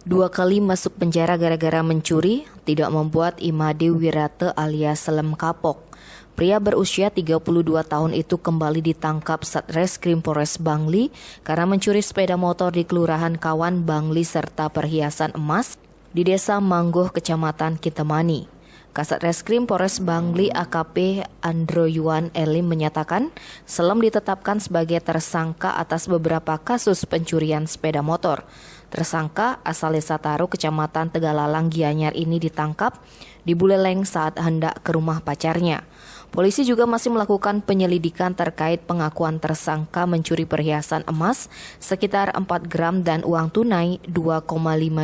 2 kali masuk penjara gara-gara mencuri tidak membuat Imade Wirate alias Lem kapok. Pria berusia 32 tahun itu kembali ditangkap Satreskrim Polres Bangli karena mencuri sepeda motor di Kelurahan Kawan Bangli serta perhiasan emas di Desa Mangguh, Kecamatan Kintamani. Kasatreskrim Polres Bangli AKP Androyuan Elim menyatakan Selem ditetapkan sebagai tersangka atas beberapa kasus pencurian sepeda motor. Tersangka asal Desa Taru, Kecamatan Tegalalang, Gianyar ini ditangkap di Buleleng saat hendak ke rumah pacarnya. Polisi juga masih melakukan penyelidikan terkait pengakuan tersangka mencuri perhiasan emas sekitar 4 gram dan uang tunai 2,5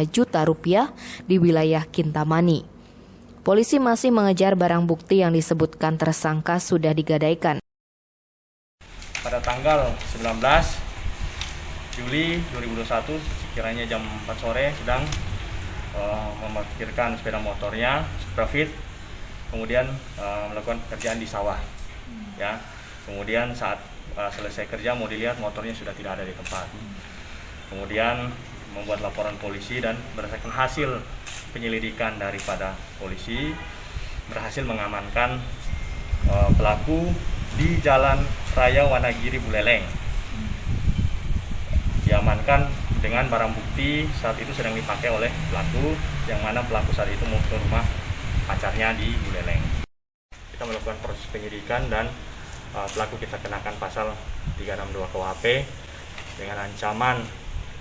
juta rupiah di wilayah Kintamani. Polisi masih mengejar barang bukti yang disebutkan tersangka sudah digadaikan. Pada tanggal 19 Juli 2021, sekiranya jam 4 sore, sedang memarkirkan sepeda motornya, Sprafit, kemudian melakukan pekerjaan di sawah. Ya, kemudian saat selesai kerja mau dilihat motornya sudah tidak ada di tempat. Kemudian membuat laporan polisi dan berdasarkan hasil penyelidikan daripada polisi berhasil mengamankan pelaku di Jalan Raya Wanagiri Buleleng. Diamankan dengan barang bukti saat itu sedang dipakai oleh pelaku, yang mana pelaku saat itu mau ke rumah pacarnya di Buleleng. Kita melakukan proses penyidikan dan pelaku kita kenakan pasal 362 KUHP dengan ancaman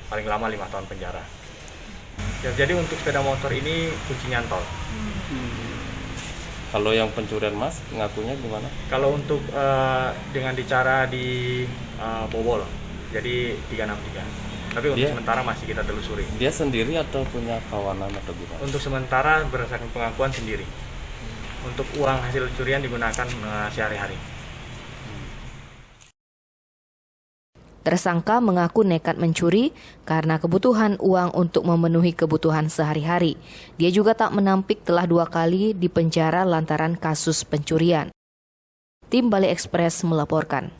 paling lama 5 tahun penjara. Ya, jadi untuk sepeda motor ini kunci nyantol. Kalau yang pencurian emas ngakunya gimana? Kalau untuk dengan dicara di Bobol, jadi 363. Tapi untuk sementara masih kita telusuri. Dia sendiri atau punya kawanan atau gimana? Untuk sementara berdasarkan pengakuan sendiri. Untuk uang hasil curian digunakan sehari-hari. Tersangka mengaku nekat mencuri karena kebutuhan uang untuk memenuhi kebutuhan sehari-hari. Dia juga tak menampik telah 2 kali dipenjara lantaran kasus pencurian. Tim Bali Express melaporkan.